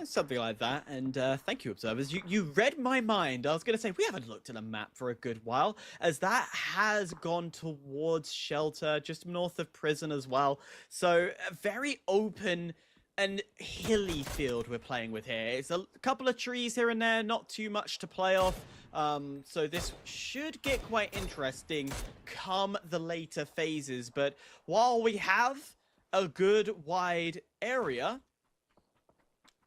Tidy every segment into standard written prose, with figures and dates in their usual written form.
Something like that. And thank you, observers. You read my mind. I was going to say, we haven't looked at a map for a good while, as that has gone towards Shelter, just north of Prison as well. So a very open and hilly field we're playing with here. It's a couple of trees here and there, not too much to play off. So this should get quite interesting come the later phases. But while we have a good wide area,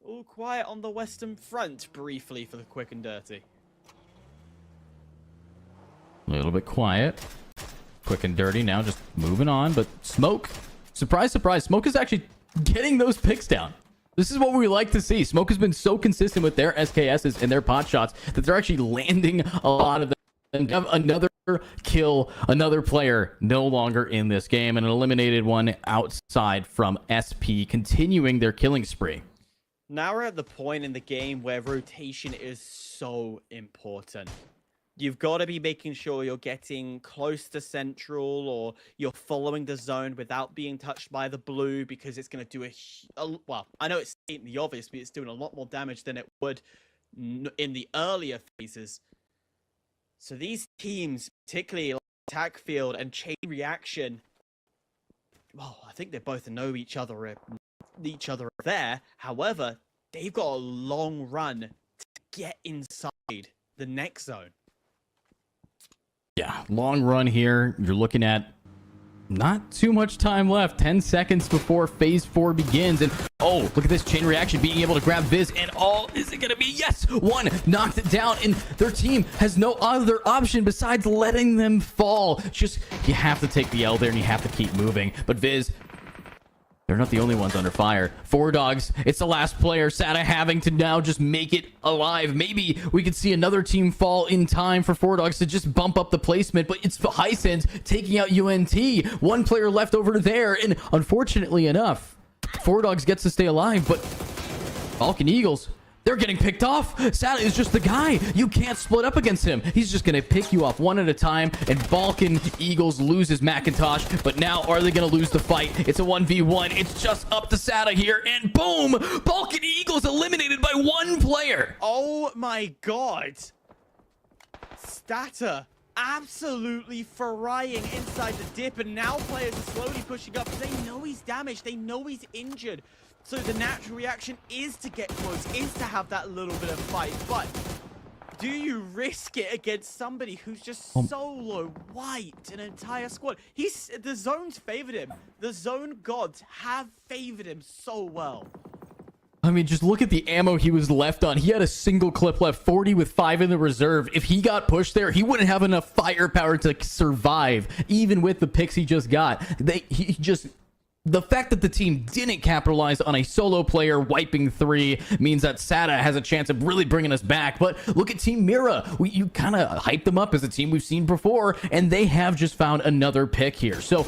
all quiet on the western front briefly for the quick and dirty. A little bit quiet. Quick and dirty now just moving on. But Smoke, surprise, surprise, Smoke is actually getting those picks down. This is what we like to see. Smoke has been so consistent with their SKSs and their pot shots that they're actually landing a lot of them. And have another kill, another player no longer in this game, and an eliminated one outside from SP, continuing their killing spree. Now we're at the point in the game where rotation is so important. You've got to be making sure you're getting close to central, or you're following the zone without being touched by the blue, because it's going to do well, I know it's stating the obvious, but it's doing a lot more damage than it would in the earlier phases. So these teams, particularly like Attack Field and Chain Reaction, well, I think they both know each other there. However, they've got a long run to get inside the next zone. Yeah, long run here. You're looking at not too much time left. 10 seconds before phase 4 begins. And oh, look at this Chain Reaction being able to grab Viz. And all is it going to be? Yes, one knocked it down. And their team has no other option besides letting them fall. Just, you have to take the L there and you have to keep moving. But Viz, they're not the only ones under fire. Four Dogs, it's the last player. Sada having to now just make it alive. Maybe we could see another team fall in time for Four Dogs to just bump up the placement, but it's Hisense taking out UNT. One player left over there, and unfortunately enough, Four Dogs gets to stay alive, but Falcon Eagles, they're getting picked off. Sada is just the guy. You can't split up against him. He's just going to pick you off one at a time. And Balkan Eagles loses Macintosh. But now, are they going to lose the fight? It's a 1v1. It's just up to Sada here. And boom! Balkan Eagles eliminated by one player. Oh my god. Stata absolutely frying inside the dip. And now players are slowly pushing up. They know he's damaged. They know he's injured. So the natural reaction is to get close, is to have that little bit of fight. But do you risk it against somebody who's just solo wiped an entire squad? The zone's favored him. The zone gods have favored him so well. I mean, just look at the ammo he was left on. He had a single clip left, 40 with 5 in the reserve. If he got pushed there, he wouldn't have enough firepower to survive, even with the picks he just got. The fact that the team didn't capitalize on a solo player wiping 3 means that Sada has a chance of really bringing us back. But look at Team Mira. You kind of hyped them up as a team we've seen before, and they have just found another pick here. So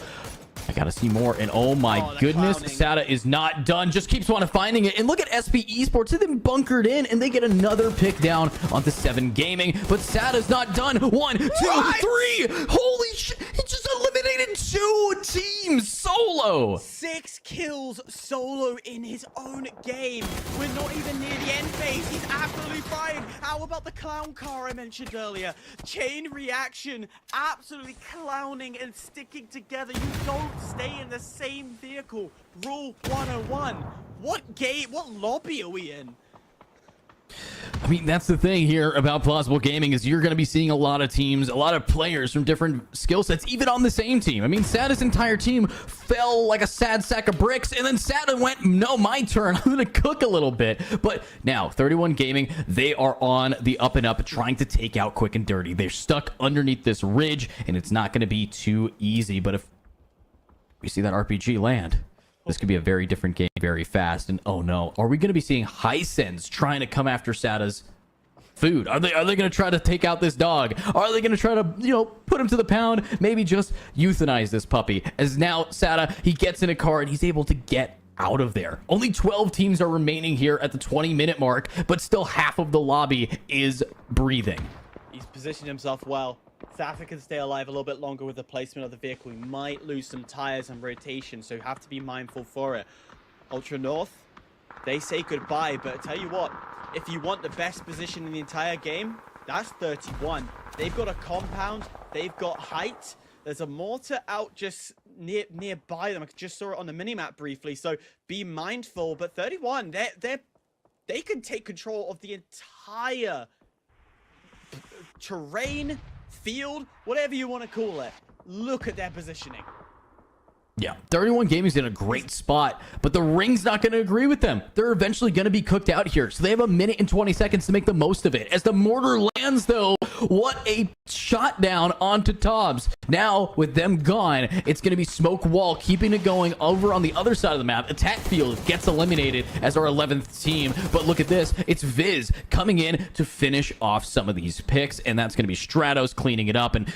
I gotta see more. And oh my goodness, clowning. Sada is not done. Just keeps on finding it. And look at SP Esports. They've been bunkered in, and they get another pick down onto 7 Gaming. But Sada's not done. 1, 2, 3. Holy shit. He just eliminated 2 teams solo. 6 kills solo in his own game. We're not even near the end phase. He's absolutely fine. How about the clown car I mentioned earlier? Chain Reaction absolutely clowning and sticking together. You don't stay in the same vehicle. Rule 101. What game, what lobby are we in? I mean, that's the thing here about Plausible Gaming is you're going to be seeing a lot of teams, a lot of players from different skill sets, even on the same team. I mean, Sada's entire team fell like a sad sack of bricks, and then Sada went, no, my turn. I'm going to cook a little bit. But now, 31 Gaming, they are on the up and up, trying to take out Quick and Dirty. They're stuck underneath this ridge, and it's not going to be too easy. But if we see that RPG land, this could be a very different game very fast. And oh no, are we going to be seeing Hisense trying to come after Sada's food? Are they going to try to take out this dog? Are they going to try to, put him to the pound? Maybe just euthanize this puppy. As now Sada, he gets in a car and he's able to get out of there. Only 12 teams are remaining here at the 20-minute mark, but still half of the lobby is breathing. He's positioned himself well. Safa can stay alive a little bit longer with the placement of the vehicle. We might lose some tires and rotation, so you have to be mindful for it. Ultra North, they say goodbye. But I tell you what, if you want the best position in the entire game, that's 31. They've got a compound, they've got height. There's a mortar out just nearby them. I just saw it on the minimap briefly, so be mindful. But 31, they can take control of the entire terrain, field, whatever you want to call it. Look at their positioning. Yeah, 31 Gaming's in a great spot, but the Ring's not going to agree with them. They're eventually going to be cooked out here, so they have a minute and 20 seconds to make the most of it. As the mortar lands, though, what a shot down onto Tobbs. Now, with them gone, it's going to be Smoke Wall keeping it going over on the other side of the map. Attack Field gets eliminated as our 11th team, but look at this. It's Viz coming in to finish off some of these picks, and that's going to be Stratos cleaning it up, and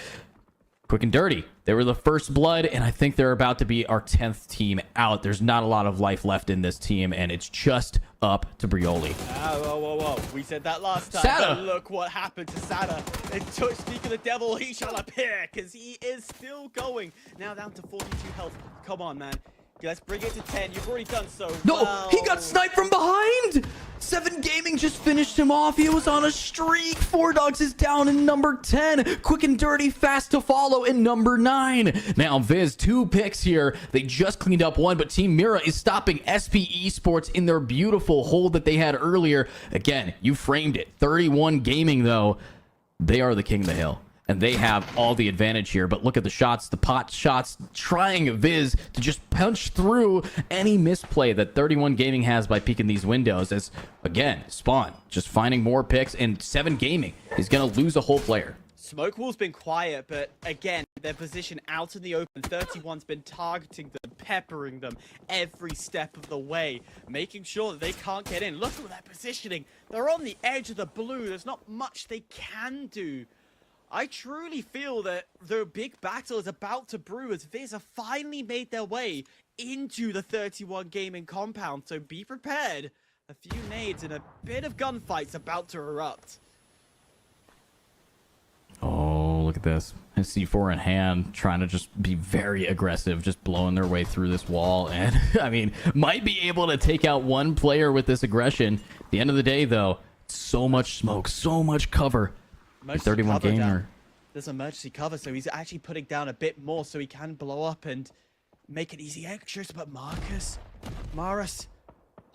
Quick and Dirty, they were the first blood, and I think they're about to be our 10th team out. There's not a lot of life left in this team, and it's just up to Brioli. Whoa. We said that last time. Sada. But look what happened to Sada. It took, speak of the devil, he shall appear, because he is still going. Now down to 42 health. Come on, man. Let's bring it to 10. You've already done so. No, well. he got sniped from behind. 7 Gaming just finished him off. He was on a streak. 4 Dogs is down in number 10. Quick and Dirty fast to follow in number 9. Now Viz, 2 picks here. They just cleaned up 1, but Team Mira is stopping SP Esports in their beautiful hold that they had earlier. Again, you framed it. 31 Gaming, though, they are the king of the hill. And they have all the advantage here. But look at the shots, the pot shots, trying Viz to just punch through any misplay that 31 Gaming has by peeking these windows. As, again, Spawn just finding more picks. And 7 Gaming is going to lose a whole player. Smoke Wall's been quiet, but again, their position out in the open. 31's been targeting them, peppering them every step of the way, making sure that they can't get in. Look at their positioning. They're on the edge of the blue. There's not much they can do. I truly feel that the big battle is about to brew as Viz have finally made their way into the 31 Gaming compound, so be prepared. A few nades and a bit of gunfights about to erupt. Oh, look at this. A C4 in hand, trying to just be very aggressive, just blowing their way through this wall. And, I mean, might be able to take out 1 player with this aggression. At the end of the day, though, so much smoke, so much cover. 31 Gamer. There's emergency cover, so he's actually putting down a bit more so he can blow up and make it easy extras. But Maris,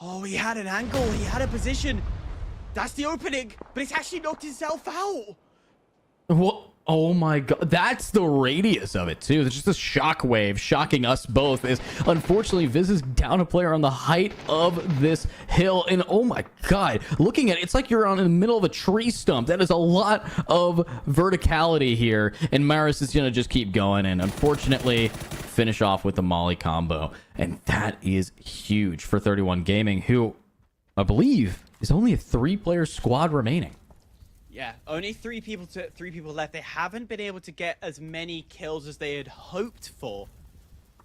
oh, he had an angle, he had a position. That's the opening, but it's actually knocked himself out. What? Oh my god, that's the radius of it too. It's just a shockwave shocking us both. Is unfortunately Viz is down a player on the height of this hill, and oh my god, looking at it, it's like you're on in the middle of a tree stump. That is a lot of verticality here, and Maris is gonna just keep going and unfortunately finish off with the molly combo, and that is huge for 31 Gaming, who I believe is only a 3-player squad remaining. Yeah, only 3 people left. They haven't been able to get as many kills as they had hoped for.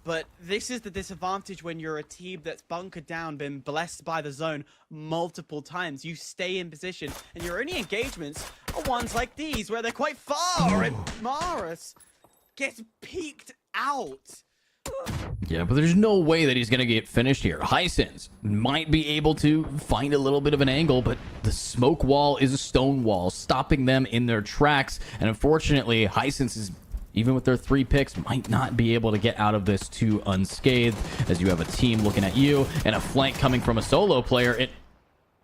But this is the disadvantage when you're a team that's bunkered down, been blessed by the zone multiple times. You stay in position, and your only engagements are ones like these, where they're quite far, and Maris gets peeked out. Yeah, but there's no way that he's going to get finished here. Hisense might be able to find a little bit of an angle, but the smoke wall is a stone wall, stopping them in their tracks. And unfortunately, Hisense is, even with their 3 picks, might not be able to get out of this too unscathed, as you have a team looking at you and a flank coming from a solo player.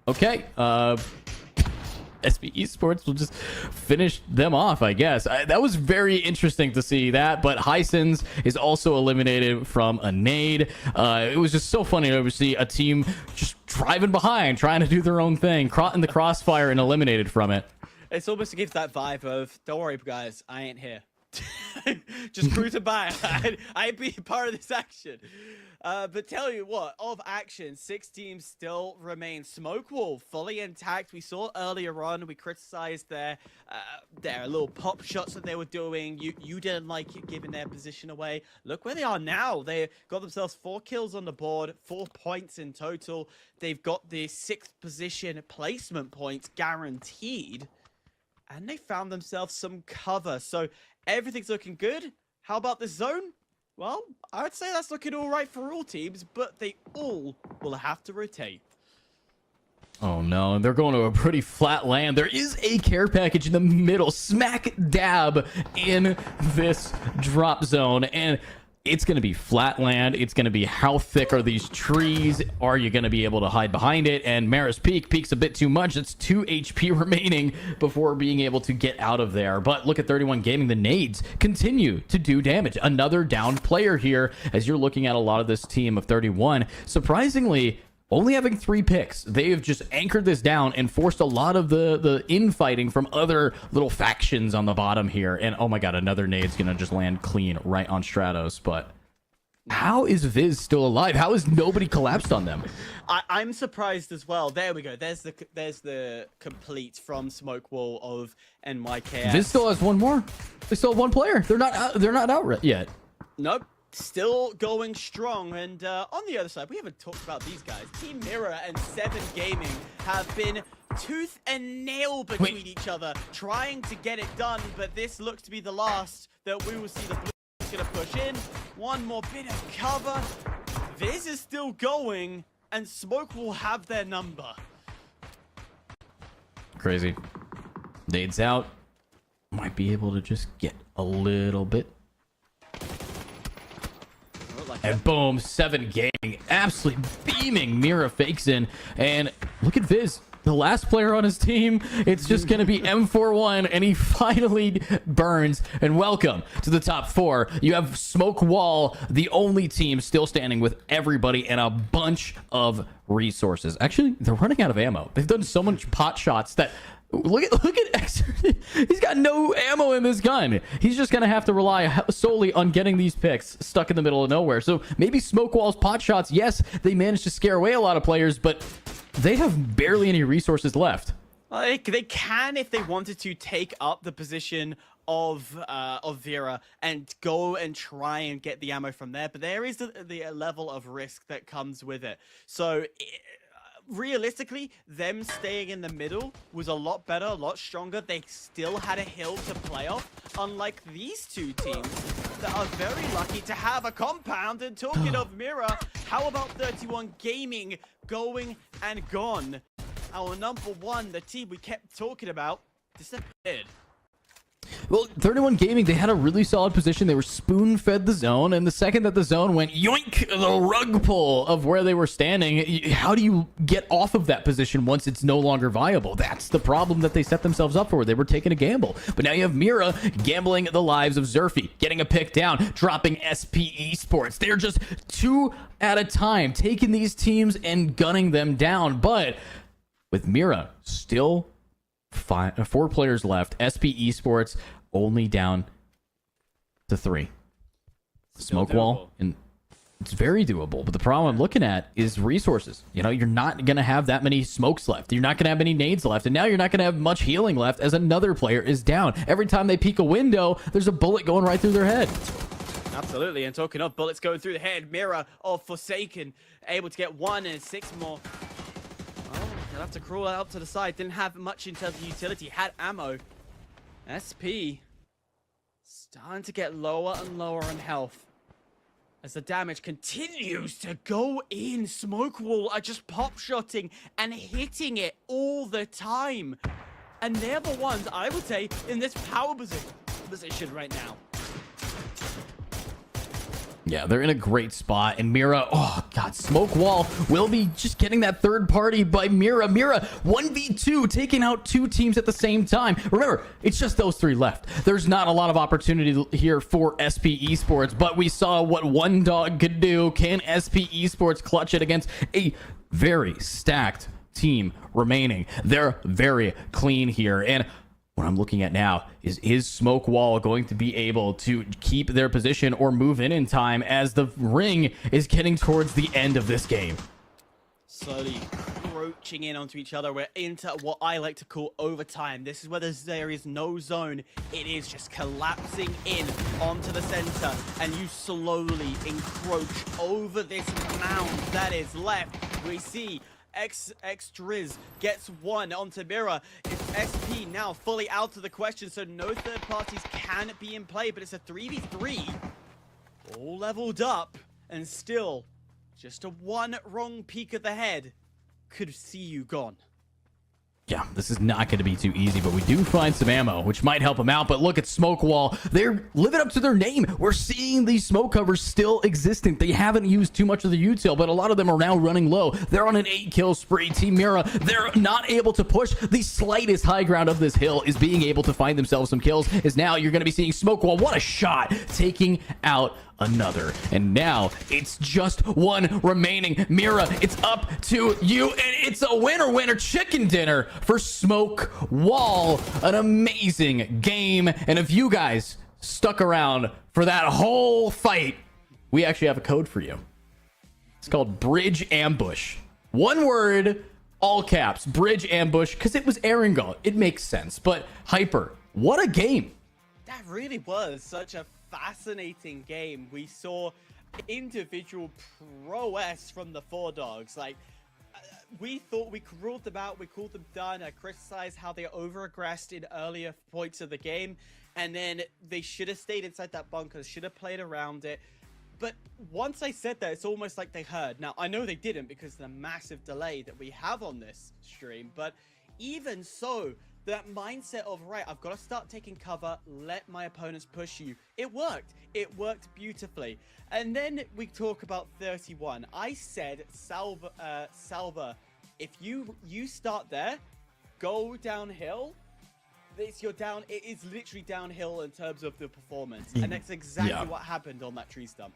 Okay, SP Esports will just finish them off, I guess. That was very interesting to see that, but Hisense is also eliminated from a nade. It was just so funny to see a team just driving behind, trying to do their own thing, caught in the crossfire and eliminated from it. It's almost gives that vibe of, don't worry, guys, I ain't here. Just cruising by. I'd be part of this action. But tell you what, of action, 6 teams still remain. Smoke Wall fully intact. We saw earlier on, we criticized their little pop shots that they were doing. You didn't like it, giving their position away. Look where they are now. They got themselves 4 kills on the board, 4 points in total. They've got the 6th position placement points guaranteed. And they found themselves some cover. So everything's looking good. How about this zone? Well, I would say that's looking all right for all teams, but they all will have to rotate. Oh no, they're going to a pretty flat land. There is a care package in the middle, smack dab in this drop zone, and it's going to be flat land. It's going to be how thick are these trees? Are you going to be able to hide behind it? And Mara's peaks a bit too much. It's 2 HP remaining before being able to get out of there. But look at 31 Gaming. The nades continue to do damage. Another down player here as you're looking at a lot of this team of 31. Surprisingly, only having 3 picks, they have just anchored this down and forced a lot of the infighting from other little factions on the bottom here. And oh my god, another nade's gonna just land clean right on Stratos. But how is Viz still alive? How has nobody collapsed on them? I'm surprised as well. There we go. There's the complete from Smoke Wall of NYKS. Viz still has one more. They still have 1 player. They're not out yet. Nope. Still going strong. And on the other side, we haven't talked about these guys. Team Mirror and 7 Gaming have been tooth and nail between each other, trying to get it done. But this looks to be the last that we will see. The blue is going to push in. One more bit of cover. Viz is still going, and Smoke will have their number. Crazy. Nades out. Might be able to just get a little bit. And boom, 7 Gaming absolutely beaming. Mira fakes in, and look at Viz, the last player on his team. It's just going to be M41, and he finally burns. And welcome to the top 4. You have Smoke Wall, the only team still standing with everybody and a bunch of resources. Actually, they're running out of ammo. They've done so much pot shots that look at X. He's got no ammo in this gun. He's just gonna have to rely solely on getting these picks stuck in the middle of nowhere. So maybe Smoke Wall's pot shots, yes, they managed to scare away a lot of players, but they have barely any resources left. They can, if they wanted to, take up the position of Vera and go and try and get the ammo from there, but there is the level of risk that comes with it. So realistically, them staying in the middle was a lot better, a lot stronger. They still had a hill to play off, unlike these 2 teams that are very lucky to have a compound. And talking of Mira, how about 31 Gaming going and gone? Our number 1, the team we kept talking about, disappeared. Well, 31 Gaming, they had a really solid position. They were spoon-fed the zone, and the second that the zone went yoink, the rug pull of where they were standing, how do you get off of that position once it's no longer viable? That's the problem that they set themselves up for. They were taking a gamble. But now you have Mira gambling the lives of Zerfy, getting a pick down, dropping SP Esports. They're just 2 at a time, taking these teams and gunning them down. But with Mira still 4 players left, SP Esports only down to 3. Smoke Wall, and it's very doable. But the problem I'm looking at is resources. You know, you're not going to have that many smokes left. You're not going to have any nades left. And now you're not going to have much healing left as another player is down. Every time they peek a window, there's a bullet going right through their head. Absolutely. And talking of bullets going through the head, Mira of Forsaken able to get 1 and 6 more. They'll have to crawl out to the side. Didn't have much in terms of utility. Had ammo. SP starting to get lower and lower in health as the damage continues to go in. Smoke Wall are just pop-shotting and hitting it all the time. And they're the ones, I would say, in this power position right now. Yeah, they're in a great spot, and Mira, oh god, Smoke Wall will be just getting that third party by Mira. Mira, 1v2, taking out 2 teams at the same time. Remember, it's just those 3 left. There's not a lot of opportunity here for SP Esports, but we saw what one dog could do. Can SP Esports clutch it against a very stacked team remaining? They're very clean here, and what I'm looking at now is Smoke Wall going to be able to keep their position or move in time as the ring is getting towards the end of this game? Slowly approaching in onto each other. We're into what I like to call overtime. This is where there is no zone. It is just collapsing in onto the center, and you slowly encroach over this mound that is left. We see X Driz gets 1 onto Mira. It's SP now fully out of the question, so no third parties can be in play, but it's a 3v3. All leveled up, and still just a 1 wrong peek at the head. could see you gone. Yeah, this is not going to be too easy, but we do find some ammo, which might help them out. But look at Smoke Wall. They're living up to their name. We're seeing these smoke covers still existing. They haven't used too much of the util, but a lot of them are now running low. They're on an 8-kill spree. Team Mira, they're not able to push. The slightest high ground of this hill is being able to find themselves some kills, as now you're going to be seeing Smoke Wall. What a shot, taking out another. And now it's just one remaining. Mira, it's up to you, and it's a winner chicken dinner for Smoke Wall. An amazing game. And if you guys stuck around for that whole fight, we actually have a code for you. It's called Bridge Ambush. One word, all caps, Bridge Ambush, because it was Erangel. It makes sense. But Hyper, what a game. That really was such a fascinating game. We saw individual prowess from the four dogs. Like, we thought we ruled them out, we called them done. I criticized how they over-aggressed in earlier points of the game, and then they should have stayed inside that bunker, should have played around it. But once I said that, it's almost like they heard. Now, I know they didn't because of the massive delay that we have on this stream, but even so, that mindset of, right, I've got to start taking cover, let my opponents push you. It worked. It worked beautifully. And then we talk about 31. I said, Salva, if you start there, go downhill, it is literally downhill in terms of the performance. And that's exactly what happened on that tree stump.